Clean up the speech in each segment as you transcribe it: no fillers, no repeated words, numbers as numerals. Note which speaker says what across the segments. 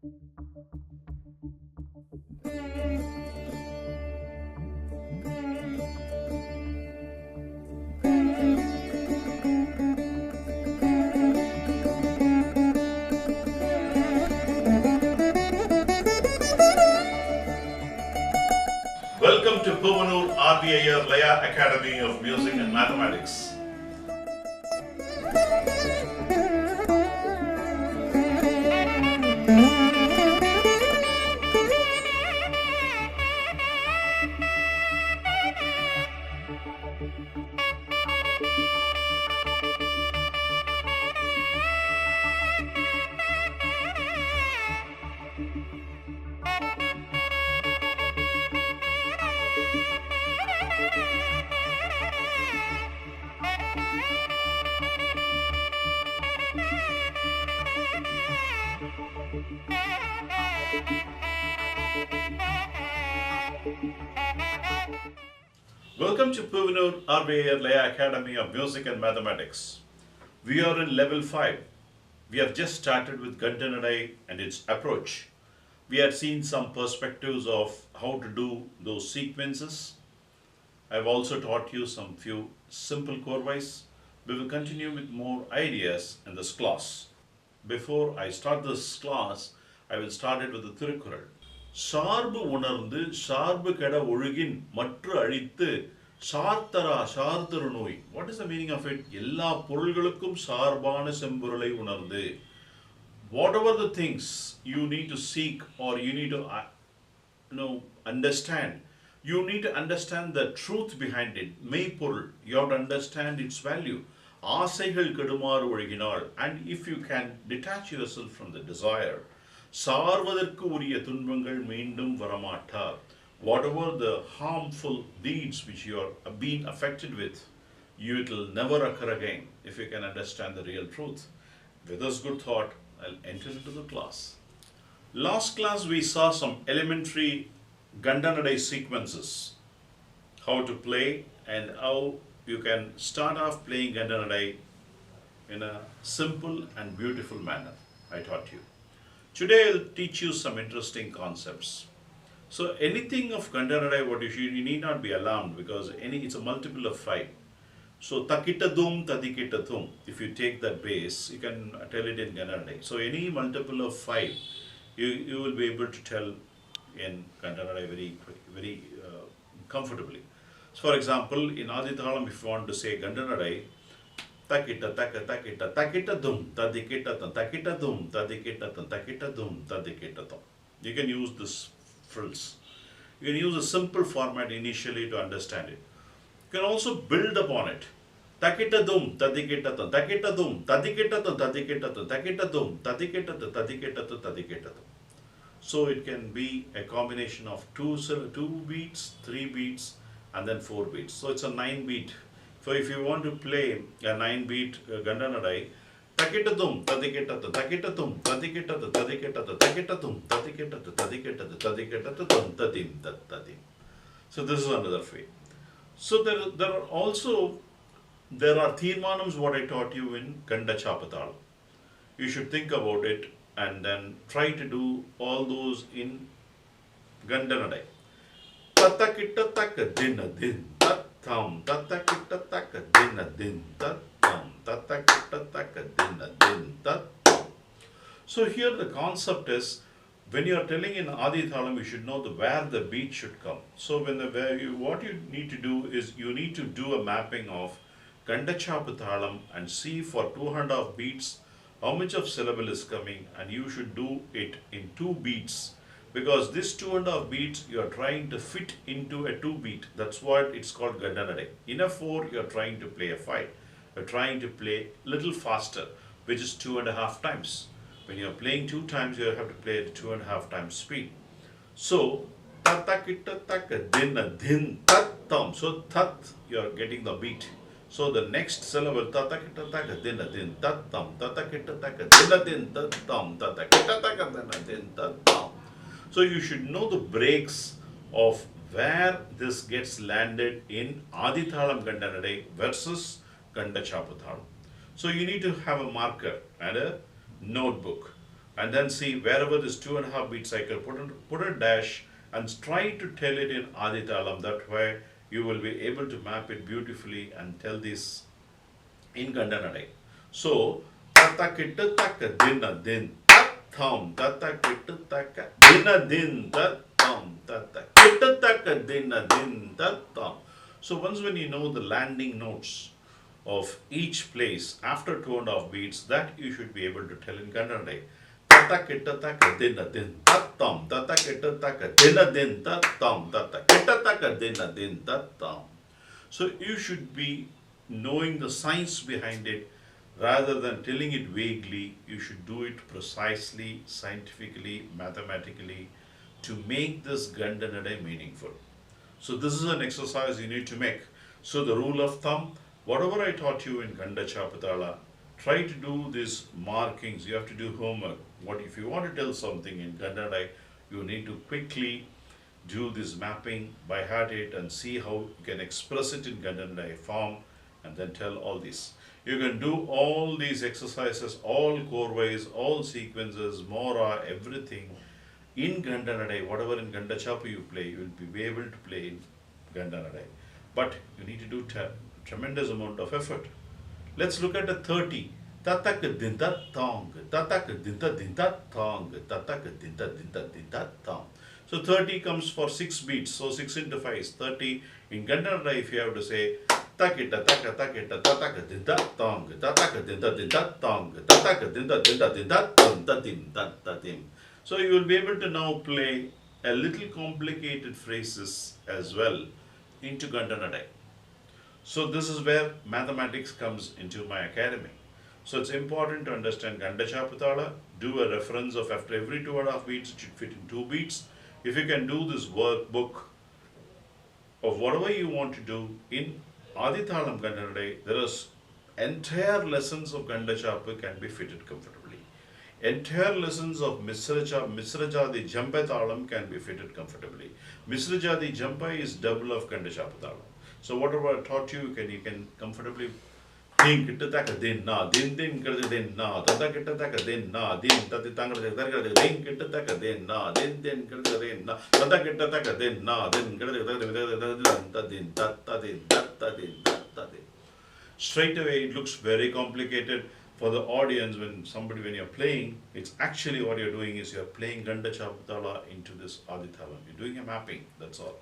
Speaker 1: Welcome to Puvanur RBIR Laya Academy of Music and Mathematics. Welcome to Puvanur RBIR Laya Academy of Music and Mathematics. We are in level 5. We have just started with Kanda Nadai and its approach. We had seen some perspectives of how to do those sequences. I've also taught you some few simple chords. We will continue with more ideas in this class. Before I start this class, I will start it with the Thirukkural. சார்பு உணர்ந்து சார்பு கெட ஒழுகின் மற்ற அழித்து சார்த்தரா சார்தரு நோய். What is the meaning of it? எல்லா பொருள்களுக்கும் சார்பான செம்பொருளை உணர்ந்து. Whatever the things you need to seek or you need to understand, you need to understand the truth behind it. மெய்ப்பொருள். You have to understand its value. ஆசைகள் கெடுமாறு ஒழுகினாள். And if you can detach yourself from the desire, சார்வதற்கு உரிய துன்பங்கள் மீண்டும் வரமாட்டார். Whatever the harmful deeds which you are being affected with, it will never occur again if you can understand the real truth. With this good thought, I'll enter into the class. Last class we saw some elementary Kanda Nadai sequences, how to play and how you can start off playing Kanda Nadai in a simple and beautiful manner. I taught you. Today I'll teach you some interesting concepts. So anything of Kanda Nadai, you need not be alarmed because it's a multiple of 5. So takita dum tadikita thum. If you take that base, you can tell it in Kanda Nadai. So any multiple of 5, you will be able to tell in Kanda Nadai very comfortably. So for example, in Adithalam, if you want to say Kanda Nadai, takita taka takita takita dum tadikita tam takita dum tadikita tam takita dum tadikita tam. You can use this frills. You can use a simple format initially to understand it. You can also build upon it. Takita dum tadikita tam takita dum tadikita tam tadikita tam takita dum tadikita tam tadikita tam tadikita tam. So it can be a combination of 2 beats, 3 beats and then 4 beats. So it's a 9 beat. So if you want to play a 9-beat Kanda Nadai, takitatum, tadikitatum, takitatum, tadikitatum, tadikitatum, takitatum, tadikitatum, tadikitatum, tadikitatum, tadim, tadim. So this is another way. So there are also Thirmanams what I taught you in Kanda Chapatal. You should think about it and then try to do all those in Kanda Nadai. Tatakita taka dinna din tat. Thum tatakita taka dinna din tat thum tatakita taka dinna din tat thum. So here the concept is when you are telling in Adi Thalam, you should know where the beat should come. So what you need to do is you need to do a mapping of Kanda Chapathalam and see for 2.5 beats how much of syllable is coming, and you should do it in 2 beats. Because this 2.5 beats you are trying to fit into a 2 beat. That's what it's called Kanda Nadai. In a 4 you are trying to play a 5. You are trying to play little faster, which is 2.5 times. When you are playing 2 times, you have to play at 2.5 times speed. So tatakita taka dinna din tat thum. So tat you are getting the beat. So the next syllable tatakita taka dinna din tat thum tatakita taka dinna din tat thum tatakita taka dinna din tat thum. So you should know the breaks of where this gets landed in Adithalam Kanda Nadai versus Kanda Chapathalam. So you need to have a marker and a notebook. and then see wherever this 2.5 beat cycle, put a dash and try to tell it in Aditalam. That way you will be able to map it beautifully and tell this in Gandanadai. So, tata kitta taka dinna din tat thum, tata kitta taka dinna din tat thum, tata kitta taka dinna din tat thum. So, once when you know the landing notes of each place after 2.5 beats, that you should be able to tell in Gandanadai. Tata kitta taka dinna din tat thum, tata kitta taka dinna din tat thum, tata kitta taka dinna din tat thum. So you should be knowing the science behind it rather than telling it vaguely. You should do it precisely, scientifically, mathematically to make this Gandanadai meaningful. So this is an exercise you need to make. So the rule of thumb, whatever I taught you in Kanda Chapatala, try to do these markings. You have to do homework. What if you want to tell something in Gandanadai, you need to quickly do this mapping by heart it and see how you can express it in Gandanadai form and then tell all this. You can do all these exercises, all core ways, all sequences, mora, everything in Gandanadai, whatever in Gandachapa you play, you will be able to play in Gandanadai. But you need to do tremendous amount of effort. Let's look at the 30. Tatak dinta thong, tatak dinta dinta thong, tatak dinta dinta dinta thong. So 30 comes for 6 beats, so 6 into 5 is 30. In Gandhara, if you have to say takita taka takita tataka dinta thong, tataka dinta dinta thong, tataka dinta dinta dinta thong, tatim tatim. So you will be able to now play a little complicated phrases as well into Gandhanadai. So this is where mathematics comes into my academy. So it's important to understand Gandachapatala, do a reference of after every 2.5 beats, it should fit in 2 beats. If you can do this workbook of whatever you want to do in Adithalam Gandhanadai, there is entire lessons of Gandachapa can be fitted comfortably. Entire lessons of Misrajadi Jampathalam can be fitted comfortably. Misrajadi Jampa is double of Gandachapathalam. So whatever I taught you, you can comfortably think it taka din na din din na tata kita taka din na din tati tangra taka din kita taka din na din kita din na tata kita taka din na din kita din tata din. Straight away it looks very complicated for the audience when you're playing. It's actually what you're doing is you're playing Ganda Chapatala into this Adithalam. You're doing a mapping, that's all.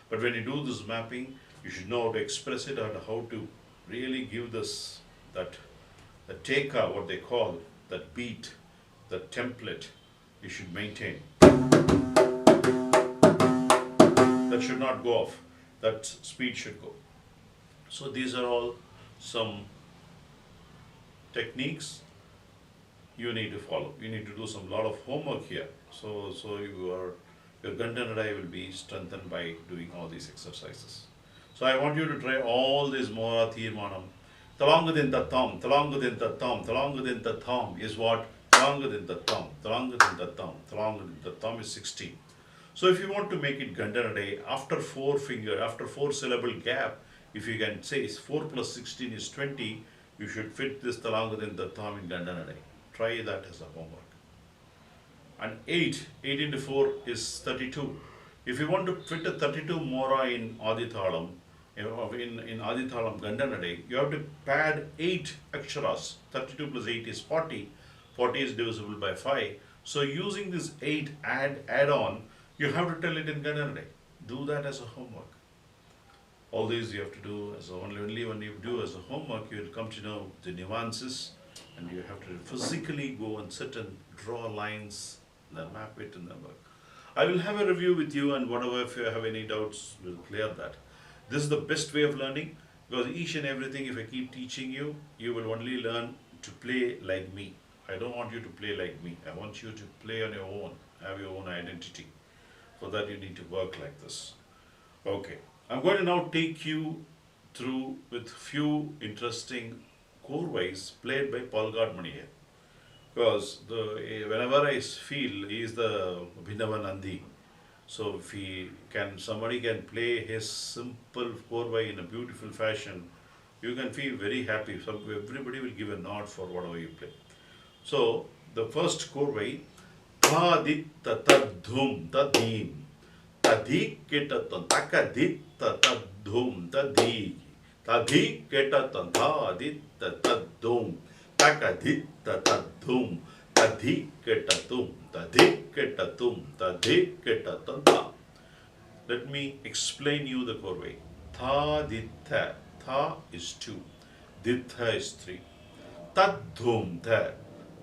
Speaker 1: But when you do this mapping, you should know how to express it and how to really give this that the teka, what they call that beat, the template you should maintain. That should not go off. That speed should go. So these are all some techniques you need to follow. You need to do some lot of homework here. So your Gandhanadai will be strengthened by doing all these exercises. So I want you to try all this Mora Thirmanam. Talangadin Tatam, Talangadin Tatam, Talangadin Tatam is what? Talangadin Tatam, Talangadin Tatam, Talangadin Tatam is 16. So if you want to make it Gandhanadai, after 4 syllable gap, if you can say 4 plus 16 is 20, you should fit this Talangadin Tatam in Gandhanadai. Try that as a homework. And 8 into 4 is 32. If you want to fit a 32 Mora in Adithalam, in Adithalam Gandhanadai, you have to pad 8 aksharas. 32 plus 8 is 40. 40 is divisible by 5. So using this 8 add on, you have to tell it in Gandhanadai. Do that as a homework. All these you have to do as only when you do as a homework, you will come to know the nuances, and you have to physically go and sit and draw lines, then map it and then work. I will have a review with you, and whatever, if you have any doubts, we'll clear that. This is the best way of learning, because each and everything, if I keep teaching you, you will only learn to play like me. I don't want you to play like me. I want you to play on your own, have your own identity. For that you need to work like this. Okay, I'm going to now take you through with few interesting core ways played by Palgad Mani here. Because whenever I feel he is the Bhinavanandi, so if somebody can play his simple korvai in a beautiful fashion, you can feel very happy. So everybody will give a nod for whatever you play. So The first korvai, thadit tatadhum tadim. Tadhi ketaton takadit tatadhum tadi. Tadhi ketaton thadit tatadhum takadit tatadhum. Tadhi ketatum. Tadhi ketatum. Tadhi ketaton ta. Let me explain you the korvai. Tha ditha. Tha is 2. Ditha is 3. Tat dhum tha.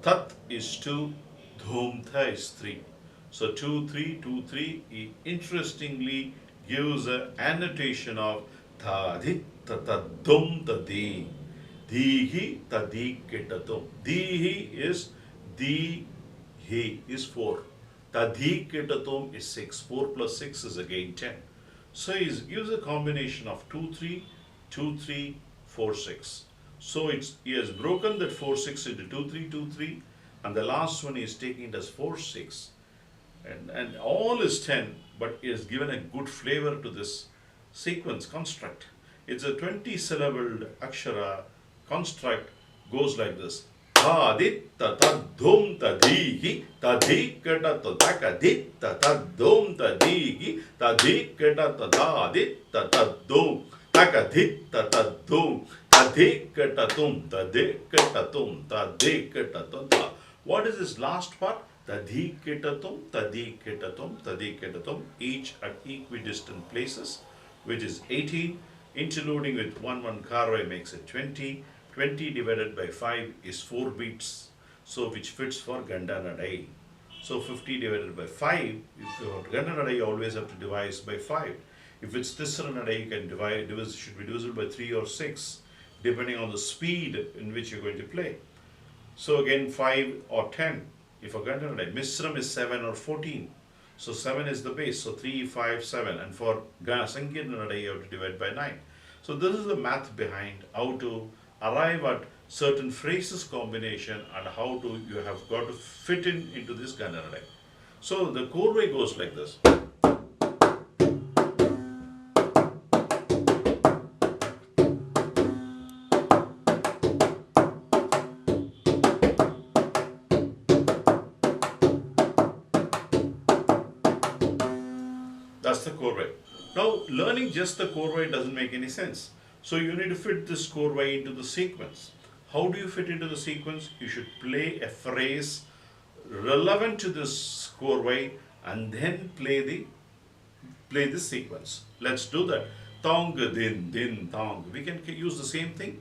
Speaker 1: Tat is 2. Dhum tha is 3. So 2, 3, 2, 3. He interestingly gives an annotation of tha dhit ta dhum tadi. Dihi tadi ketatum. Dihi is di he is 4. Tadhi ketatum is 6. 4 plus 6 is again 10. So he gives a combination of 2, 3, 2, 3, 4, 6. So he has broken that 4, 6 into 2, 3, 2, 3, and the last one is taking it as 4, 6. And all is 10, but he has given a good flavor to this sequence construct. It's a 20 syllabled akshara construct, goes like this. Tadit tatadhum tadihi tadhi keta tadakadit tatadhum tadihi tadhi keta tadadit tatadhum takadit tatadhum tadhi ketatum tadhi ketatum tadhi ketatum. What is this last part? Tadhi ketatum, tadhi ketatum, tadhi ketatum, each at equidistant places, which is 18. Interluding with 1 karvai makes it 20. 20 divided by 5 is 4 beats, so which fits for Kanda Nadai. So 50 divided by 5, if you want Kanda Nadai, you always have to divide by 5. If it's Tisra Nadai, you can should be divisible by 3 or 6, depending on the speed in which you're going to play. So again, 5 or 10. If a Kanda Nadai, Misram is 7 or 14. So 7 is the base, so 3, 5, 7. And for Sankirtana Nadai, you have to divide by 9. So this is the math behind how to arrive at certain phrases combination and how to you have got to fit into this Kanda Nadai. So the korvai goes like this. That's the korvai. Now, learning just the korvai doesn't make any sense. So you need to fit this korvai into the sequence. How do you fit into the sequence? You should play a phrase relevant to this korvai and then play the sequence. Let's do that. Tong din din tong. We can use the same thing.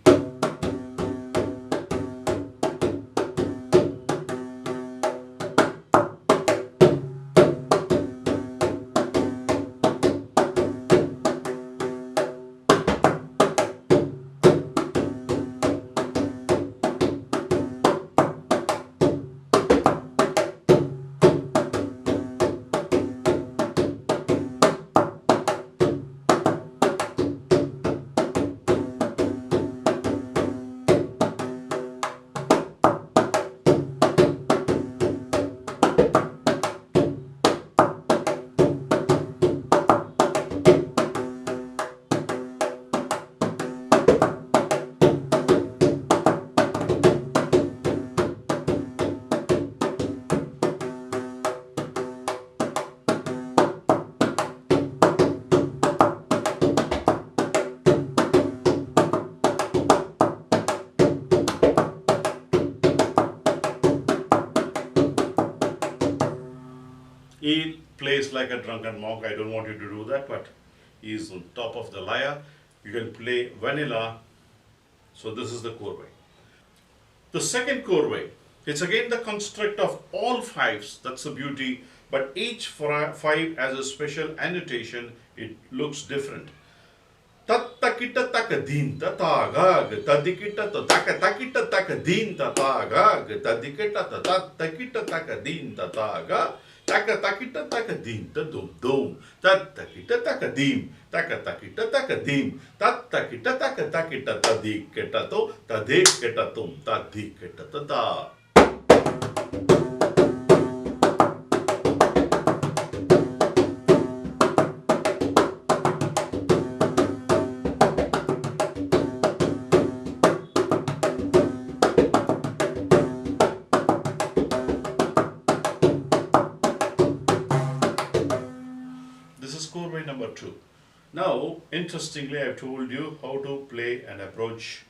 Speaker 1: He plays like a drunken monk. I don't want you to do that, but he is on top of the lyre. You can play vanilla. So this is the korvai. The second korvai, it's again the construct of all fives. That's the beauty. But each five has a special annotation. It looks different. Tattakita takadin tatagag tadikita takita takadin tatagag tadikita tattakita takadin tataga takatakita takadin tadum dum tattakita takadim takatakita takadim tattakita takatakita tadikita to tadikita tum tadikita tada. Korvai number 2. Now, interestingly, I've told you how to play and approach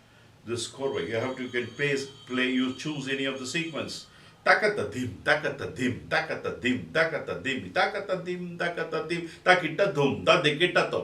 Speaker 1: this Korvai. You can play, you choose any of the sequence. Takata dim, takata dim, takata dim, takata dim, takata dim, takata dim, takita dum, da dekita to.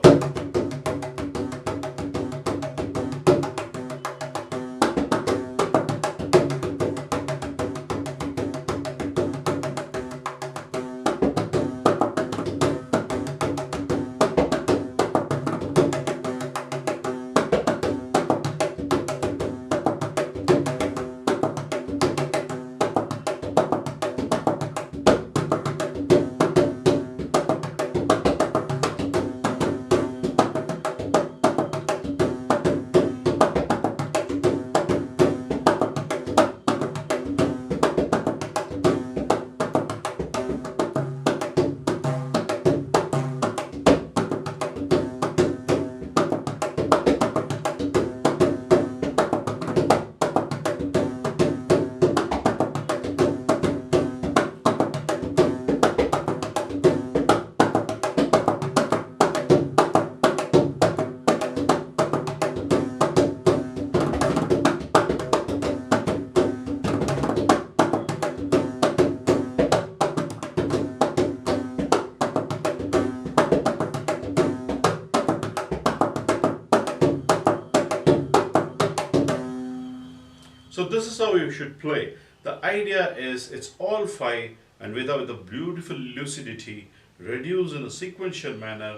Speaker 1: So this is how you should play. The idea is it's all five and with a beautiful lucidity, reduced in a sequential manner,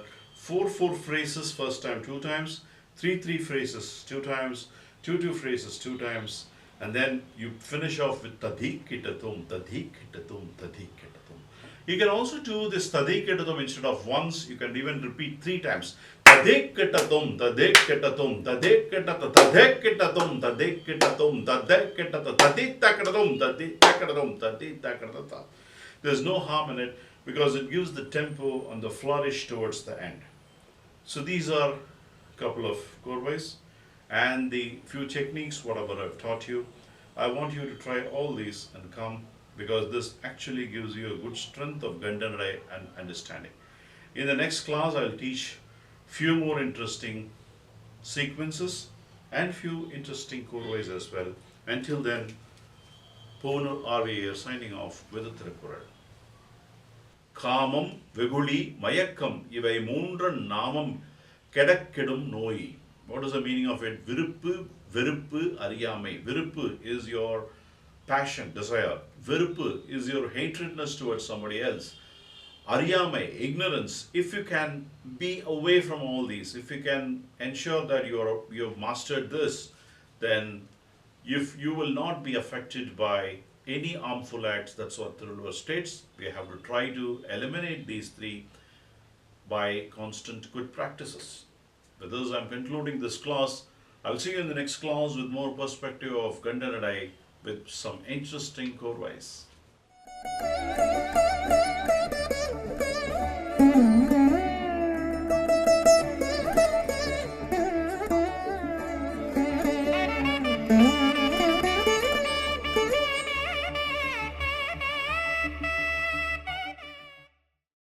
Speaker 1: 4/4 phrases first time 2 times, 3/3 phrases 2 times, 2/2 phrases 2 times, and then you finish off with tadik kitatum, tadik kitatum, tadik kitatum. You can also do this tadik kitatum instead of once, you can even repeat 3 times. Tadik kitatum, tadik kitatum, tadik kitatum, tadik kitatum, tadik kitatum, tadik kitatum, tadik takitatum, tadik takitatum, tadik takitatum. There's no harm in it because it gives the tempo and the flourish towards the end. So these are a couple of korvais and the few techniques, whatever I've taught you. I want you to try all these and come because this actually gives you a good strength of Kanda Nadai and understanding. In the next class, I'll teach few more interesting sequences and few interesting korvais as well. Until then, Ponu RVA signing off with a Tiruppural. காமம் வெகுளி மயக்கம் இவை மூன்று நாமம் கெடக்கெடும் நோய். What is the meaning of it? விருப்பு வெறுப்பு அறியாமை. விருப்பு is your passion, desire. வெறுப்பு is your hatredness towards somebody else. Ariyamai, ignorance. If you can be away from all these, if you can ensure that you've mastered this, then if you will not be affected by any harmful acts. That's what Tiruvallur states. We have to try to eliminate these three by constant good practices. With this, I'm concluding this class. I'll see you in the next class with more perspective of Kanda Nadai with some interesting korvais.